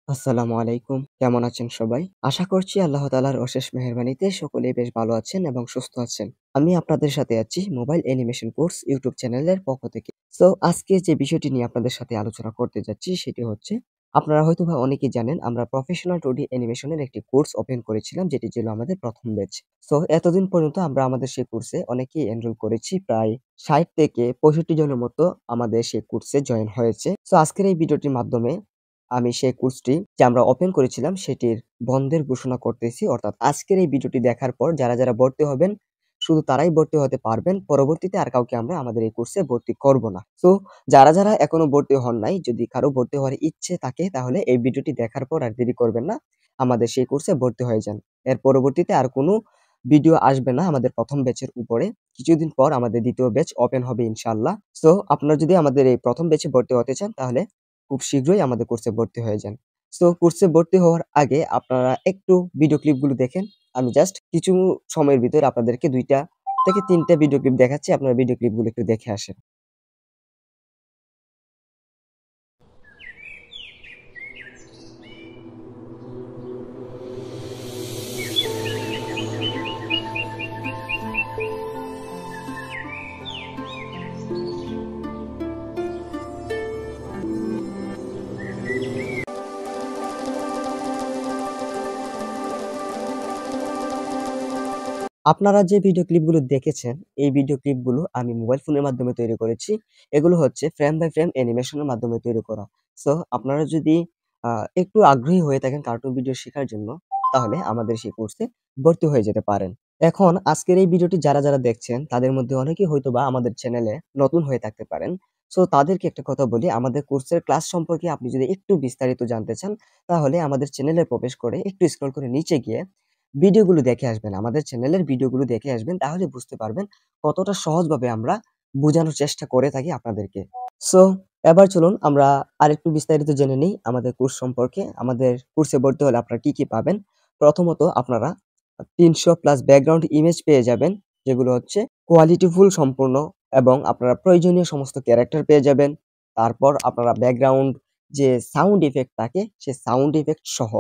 আসসালামু আলাইকুম। কেমন আছেন সবাই? আশা করছি আল্লাহ তাআলার অশেষ মেহেরবানিতে সকলেই বেশ ভালো আছেন এবং সুস্থ আছেন। আমি আপনাদের সাথে আছি মোবাইল অ্যানিমেশন কোর্স ইউটিউব চ্যানেলের পক্ষ থেকে। আজকে যে বিষয়টি নিয়ে আপনাদের সাথে আলোচনা করতে যাচ্ছি সেটি হচ্ছে, আপনারা হয়তোবা অনেকেই জানেন আমরা প্রফেশনাল 2D অ্যানিমেশনের একটি কোর্স ওপেন করেছিলাম, যেটি ছিল আমাদের ১ম ব্যাচ। এতদিন পর্যন্ত আমরা আমাদের সেই কোর্সে অনেকেই এনরোল করেছি। প্রায় ৬০ থেকে ৬৫ জনের মতো আমাদের সেই কোর্সে জয়েন হয়েছে। আজকের এই ভিডিওটির মাধ্যমে আমি সেই কোর্সটি যে আমরা ওপেন করেছিলাম সেটির বন্ধের ঘোষণা করতেছি। অর্থাৎ আজকের এই ভিডিওটি দেখার পর যারা ভর্তি হবেন, শুধু তারাই ভর্তি হতে পারবেন। পরবর্তীতে আর কাউকে আমরা আমাদের এই কোর্সে ভর্তি করব না। যারা এখনো ভর্তি হন নাই, যদি কারো ভর্তি হওয়ার ইচ্ছে থাকে তাহলে এই ভিডিওটি দেখার পর আর দেরি করবেন না। আমাদের সেই কোর্সে ভর্তি হয়ে যান। এর পরবর্তীতে আর কোনো ভিডিও আসবে না আমাদের ১ম ব্যাচের উপরে। কিছুদিন পর আমাদের ২য় ব্যাচ ওপেন হবে ইনশাআল্লাহ। আপনারা যদি আমাদের এই ১ম ব্যাচে ভর্তি হতে চান তাহলে খুব শীঘ্রই আমাদের কোর্সে ভর্তি হয়ে যান। কোর্সে ভর্তি হওয়ার আগে আপনারা একটু ভিডিও ক্লিপগুলো দেখেন। আমি জাস্ট কিছু সময়ের ভিতরে আপনাদেরকে ২ টা থেকে ৩ টা ভিডিও ক্লিপ দেখাচ্ছি। আপনারা ভিডিও ক্লিপগুলো একটু দেখে আসেন। আপনারা যে ভিডিও ক্লিপগুলো দেখেছেন, এই ভিডিও ক্লিপগুলো আমি মোবাইল ফোনের মাধ্যমে তৈরি করেছি। এগুলো হচ্ছে ফ্রেম বাই ফ্রেম অ্যানিমেশনের মাধ্যমে তৈরি করা। আপনারা যদি আ একটু আগ্রহী হয়ে থাকেন কার্টুন ভিডিও শেখার জন্য, তাহলে আমাদের সেই কোর্সে ভর্তি হয়ে যেতে পারেন। এখন আজকের এই ভিডিওটি যারা দেখছেন, তাদের মধ্যে অনেকেই হয়তোবা আমাদের চ্যানেলে নতুন হয়ে থাকতে পারেন। তাদেরকে একটা কথা বলি, আমাদের কোর্সের ক্লাস সম্পর্কে আপনি যদি একটু বিস্তারিত জানতে চান, তাহলে আমাদের চ্যানেলে প্রবেশ করে একটু স্ক্রল করে নিচে গিয়ে ভিডিওগুলো দেখে আসবেন। আমাদের চ্যানেলের ভিডিওগুলো দেখে আসবেন। তাহলে বুঝতে পারবেন কতটা সহজভাবে আমরা বোঝানোর চেষ্টা করে থাকি আপনাদেরকে। সো এবার চলুন আমরা আরেকটু বিস্তারিত জেনে নিই আমাদের কোর্স সম্পর্কে। আমাদের কোর্সে ভর্তি হলে আপনারা কি পাবেন? প্রথমত আপনারা ৩০০ প্লাস ব্যাকগ্রাউন্ড ইমেজ পেয়ে যাবেন, যেগুলো হচ্ছে কোয়ালিটিফুল সম্পূর্ণ, এবং আপনারা প্রয়োজনীয় সমস্ত ক্যারেক্টার পেয়ে যাবেন। তারপর আপনারা ব্যাকগ্রাউন্ড যে সাউন্ড ইফেক্ট থাকে, সে সাউন্ড ইফেক্ট সহ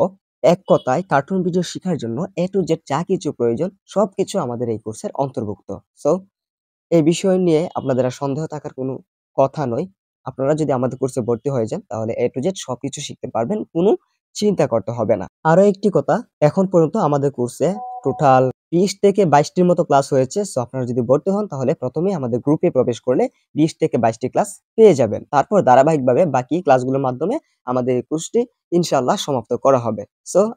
এক কথায় কার্টুন ভিডিও শিখার জন্য A to Z যা কিছু প্রয়োজন সবকিছু আমাদের এই কোর্সের অন্তর্ভুক্ত। সো এই বিষয় নিয়ে আপনাদের আর সন্দেহ থাকার কোনো কথা নয়। আপনারা যদি আমাদের কোর্সে ভর্তি হয়ে যান তাহলে A to Z সবকিছু শিখতে পারবেন। কোনো চিন্তা করতে হবে না। আরো একটি কথা, এখন পর্যন্ত আমাদের কোর্সে টোটাল ২০ থেকে ২২ টির মতো ক্লাস হয়েছে। আপনারা যদি ভর্তি হন তাহলে প্রথমেই আমাদের গ্রুপে প্রবেশ করলে ২০ থেকে ২২ টি ক্লাস পেয়ে যাবেন। তারপর ধারাবাহিকভাবে বাকি ক্লাসগুলোর মাধ্যমে আমাদের এই কোর্সটি ইনশাআল্লাহ সমাপ্ত করা হবে।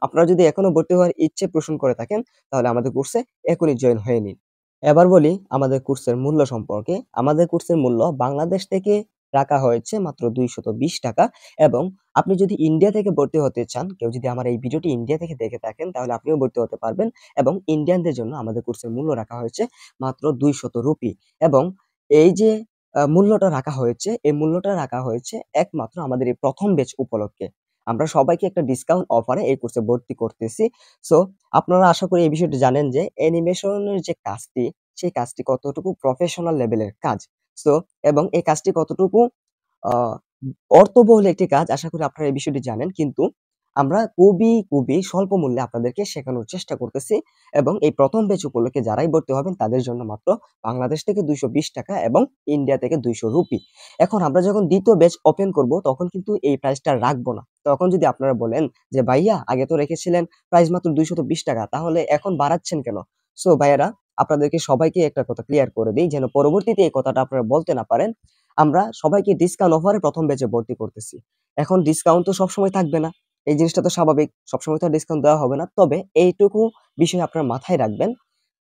আপনারা যদি এখনো ভর্তি হওয়ার ইচ্ছে পোষণ করে থাকেন তাহলে আমাদের কোর্সে এখনই জয়েন হয়ে নিন। এবার বলি আমাদের কোর্সের মূল্য সম্পর্কে। আমাদের কোর্সের মূল্য বাংলাদেশ থেকে রাখা হয়েছে মাত্র ৳২২০ এবং আপনি যদি ইন্ডিয়া থেকে ভর্তি হতে চান, কেউ যদি আমার এই ভিডিওটি ইন্ডিয়া থেকে দেখে থাকেন তাহলে আপনিও ভর্তি হতে পারবেন, এবং ইন্ডিয়ানদের জন্য আমাদের কোর্সের মূল্য রাখা হয়েছে মাত্র ৳২০০ এবং এই যে মূল্যটা রাখা হয়েছে, এই মূল্যটা রাখা হয়েছে একমাত্র আমাদের এই ১ম ব্যাচ উপলক্ষে। আমরা সবাইকে একটা ডিসকাউন্ট অফারে এই কোর্সে ভর্তি করতেছি। সো আপনারা আশা করি এই বিষয়টি জানেন যে অ্যানিমেশনের যে কাজটি, সেই কাজটি কতটুকু প্রফেশনাল লেভেলের কাজ। সো এবং এই কাজটি কতটুকু আ অর্থবহুল একটি কাজ, আশা করি আপনারা এই বিষয়টি জানেন। কিন্তু আমরা খুবই স্বল্প মূল্যে আপনাদেরকে শেখানোর চেষ্টা করতেছি, এবং এই ১ম ব্যাচ উপলক্ষে যারাই ভর্তি হবেন তাদের জন্য মাত্র বাংলাদেশ থেকে ৳২২০ এবং ইন্ডিয়া থেকে ৳২০০। এখন আমরা যখন ২য় ব্যাচ ওপেন করব তখন কিন্তু এই প্রাইসটা রাখবো না। তখন যদি আপনারা বলেন যে, "ভাইয়া আগে তো রেখেছিলেন প্রাইস মাত্র ৳২২০, তাহলে এখন বাড়াচ্ছেন কেন?" ভাইয়ারা, আপনাদেরকে সবাইকে একটা কথা ক্লিয়ার করে দেই যেন পরবর্তীতে এই কথাটা আপনারা বলতে না পারেন। আমরা সবাইকে ডিসকাউন্ট অফারে ১ম ব্যাচে ভর্তি করতেছি। এখন ডিসকাউন্ট তো সবসময় থাকবে না। এই জিনিসটা তো স্বাভাবিক। সবসময় তো আর ডিসকাউন্ট দেওয়া হবে না। তবে এইটুকু বিষয় আপনারা মাথায় রাখবেন।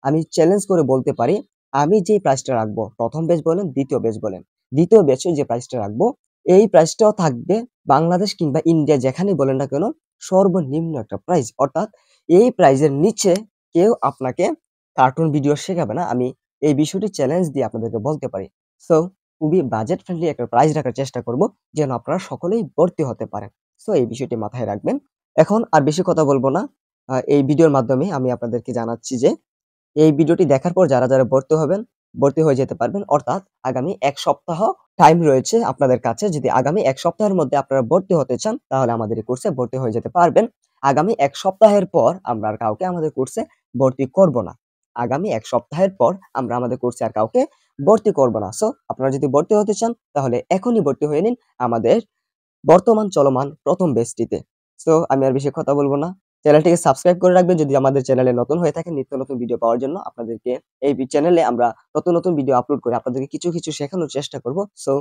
আমি চ্যালেঞ্জ করে বলতে পারি, আমি যে প্রাইসটা রাখবো, ১ম ব্যাচ বলেন, ২য় ব্যাচ বলেন, ২য় ব্যাচে যে প্রাইসটা রাখবো, এই প্রাইসটাও থাকবে বাংলাদেশ কিংবা ইন্ডিয়া যেখানেই বলেন না কেন সর্বনিম্ন একটা প্রাইস। অর্থাৎ এই প্রাইসের নিচে কেউ আপনাকে কার্টুন ভিডিও শেখাবে না। আমি এই বিষয়টি চ্যালেঞ্জ দিয়ে আপনাদেরকে বলতে পারি। সো খুবই বাজেট ফ্রেন্ডলি একটা প্রাইস রাখার চেষ্টা করব যেন আপনারা সকলেই ভর্তি হতে পারেন। এই বিষয়টি মাথায় রাখবেন। এখন আর বেশি কথা বলব না। এই ভিডিওর মাধ্যমে আমি আপনাদেরকে জানাচ্ছি যে এই ভিডিওটি দেখার পর যারা ভর্তি হবেন, ভর্তি হয়ে যেতে পারবেন। অর্থাৎ আগামী ১ সপ্তাহ টাইম রয়েছে আপনাদের কাছে। যদি আগামী ১ সপ্তাহের মধ্যে আপনারা ভর্তি হতে চান, তাহলে আমাদের এই কোর্সে ভর্তি হয়ে যেতে পারবেন। আগামী ১ সপ্তাহের পর আমরা আর কাউকে আমাদের কোর্সে ভর্তি করব না। আগামী ১ সপ্তাহের পর আমরা আমাদের কোর্সে আর কাউকে ভর্তি করব না। সো আপনারা যদি ভর্তি হতে চান, তাহলে এখনই ভর্তি হয়ে নিন আমাদের বর্তমান চলমান ১ম ব্যাচটিতে। সো আমি আর বেশি কথা বলব না। চ্যানেলটিকে সাবস্ক্রাইব করে রাখবেন যদি আমাদের চ্যানেলে নতুন হয়ে থাকেন। নিত্য নতুন ভিডিও পাওয়ার জন্য আপনাদেরকে এই চ্যানেলে আমরা নতুন, নতুন ভিডিও আপলোড করে আপনাদেরকে কিছু, কিছু শেখানোর চেষ্টা করব। সো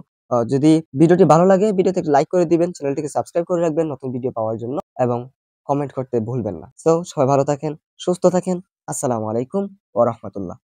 যদি ভিডিওটি ভালো লাগে ভিডিওতে একটা লাইক করে দিবেন, চ্যানেলটিকে সাবস্ক্রাইব করে রাখবেন নতুন ভিডিও পাওয়ার জন্য এবং কমেন্ট করতে ভুলবেন না। সো সবাই ভালো থাকেন, সুস্থ থাকেন। আসসালামু আলাইকুম ওয়া রাহমাতুল্লাহ।